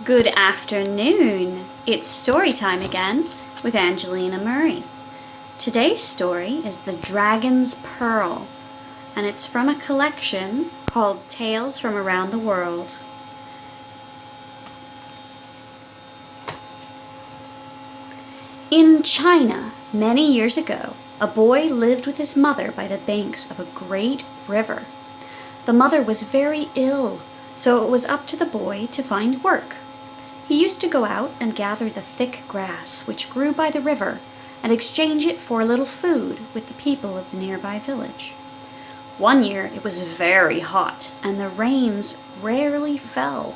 Good afternoon. It's story time again with Angelina Murray. Today's story is The Dragon's Pearl, and it's from a collection called Tales from Around the World. In China, many years ago, a boy lived with his mother by the banks of a great river. The mother was very ill, so it was up to the boy to find work. He used to go out and gather the thick grass which grew by the river and exchange it for a little food with the people of the nearby village. One year it was very hot and the rains rarely fell,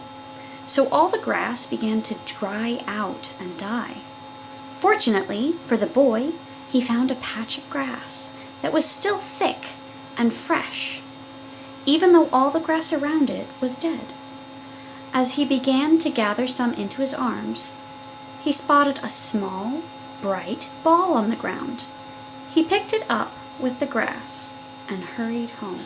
so all the grass began to dry out and die. Fortunately for the boy, he found a patch of grass that was still thick and fresh, even though all the grass around it was dead. As he began to gather some into his arms, he spotted a small, bright ball on the ground. He picked it up with the grass and hurried home.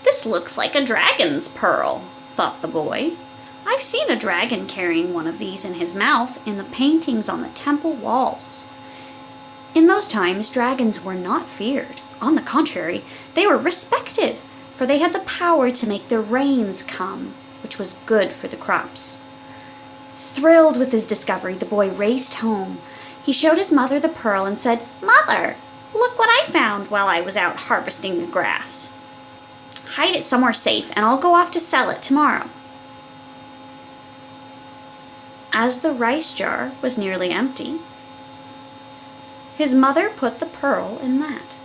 "This looks like a dragon's pearl," thought the boy. "I've seen a dragon carrying one of these in his mouth in the paintings on the temple walls." In those times, dragons were not feared. On the contrary, they were respected, for they had the power to make the rains come, which was good for the crops. Thrilled with his discovery, the boy raced home. He showed his mother the pearl and said, "Mother, look what I found while I was out harvesting the grass. Hide it somewhere safe, and I'll go off to sell it tomorrow." As the rice jar was nearly empty, his mother put the pearl in that.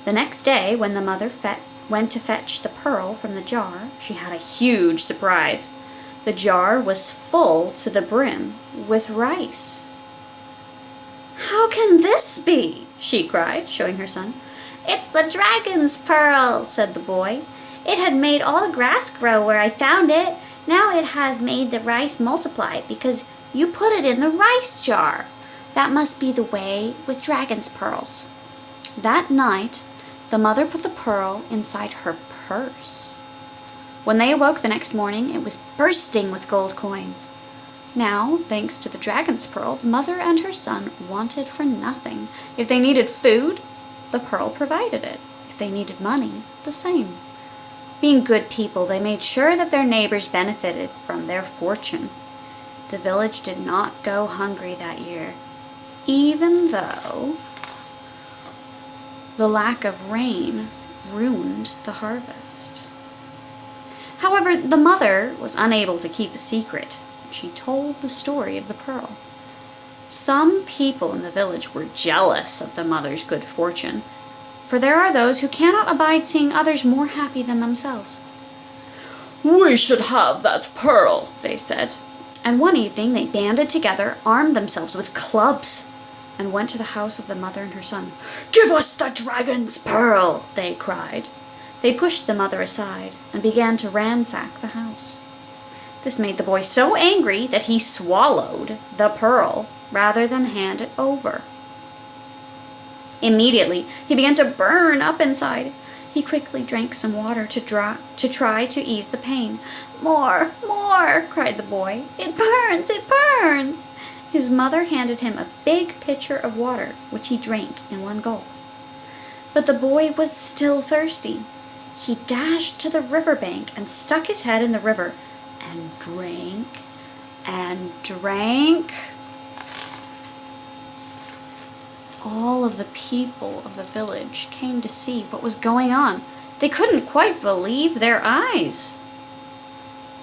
The next day, when the mother went to fetch the pearl from the jar, she had a huge surprise. The jar was full to the brim with rice. "How can this be?" she cried, showing her son. "It's the dragon's pearl," said the boy. "It had made all the grass grow where I found it. Now it has made the rice multiply because you put it in the rice jar. That must be the way with dragon's pearls." That night, the mother put the pearl inside her purse. When they awoke the next morning, it was bursting with gold coins. Now, thanks to the dragon's pearl, the mother and her son wanted for nothing. If they needed food, the pearl provided it. If they needed money, the same. Being good people, they made sure that their neighbors benefited from their fortune. The village did not go hungry that year, even though the lack of rain ruined the harvest. However, the mother was unable to keep a secret. She told the story of the pearl. Some people in the village were jealous of the mother's good fortune, for there are those who cannot abide seeing others more happy than themselves. "We should have that pearl," they said. And one evening they banded together, armed themselves with clubs, and went to the house of the mother and her son. "Give us the dragon's pearl," they cried. They pushed the mother aside and began to ransack the house. This made the boy so angry that he swallowed the pearl rather than hand it over. Immediately, he began to burn up inside. He quickly drank some water to try to ease the pain. "More, more," cried the boy. "It burns, it burns." His mother handed him a big pitcher of water, which he drank in one gulp. But the boy was still thirsty. He dashed to the riverbank and stuck his head in the river and drank and drank. All of the people of the village came to see what was going on. They couldn't quite believe their eyes.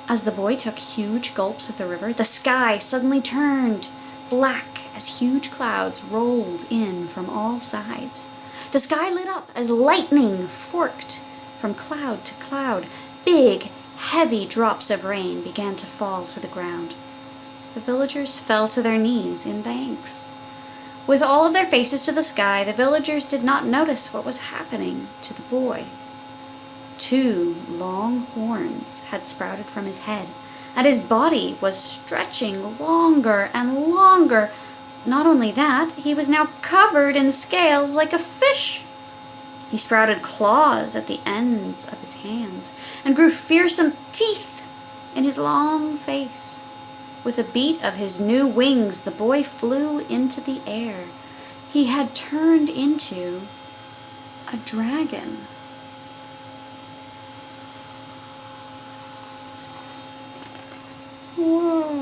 As the boy took huge gulps of the river, the sky suddenly turned black as huge clouds rolled in from all sides. The sky lit up as lightning forked from cloud to cloud. Big, heavy drops of rain began to fall to the ground. The villagers fell to their knees in thanks. With all of their faces to the sky, the villagers did not notice what was happening to the boy. 2 long horns had sprouted from his head, and his body was stretching longer and longer. Not only that, he was now covered in scales like a fish. He sprouted claws at the ends of his hands and grew fearsome teeth in his long face. With a beat of his new wings, the boy flew into the air. He had turned into a dragon. Whoa.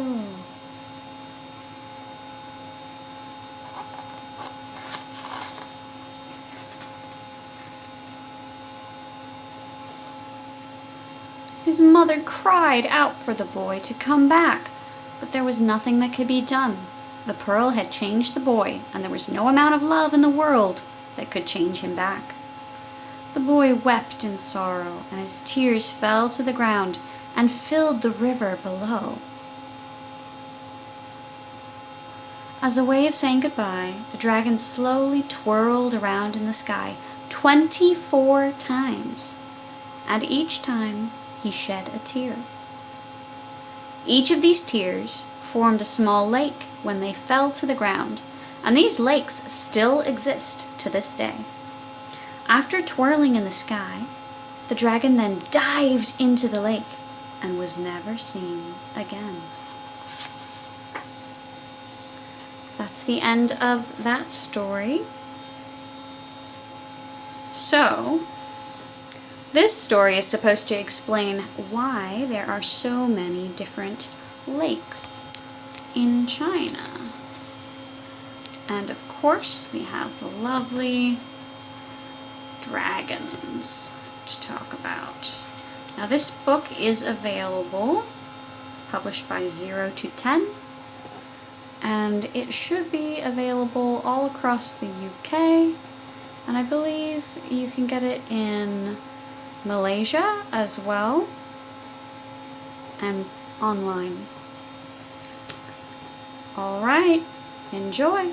His mother cried out for the boy to come back, but there was nothing that could be done. The pearl had changed the boy, and there was no amount of love in the world that could change him back. The boy wept in sorrow, and his tears fell to the ground and filled the river below. As a way of saying goodbye, the dragon slowly twirled around in the sky 24 times, and each time he shed a tear. Each of these tears formed a small lake when they fell to the ground, and these lakes still exist to this day. After twirling in the sky, the dragon then dived into the lake and was never seen again. That's the end of that story. So, this story is supposed to explain why there are so many different lakes in China. And of course, we have the lovely dragons to talk about. Now, this book is available. It's published by 0 to 10. And it should be available all across the UK. And I believe you can get it in Malaysia as well, and online. All right, enjoy.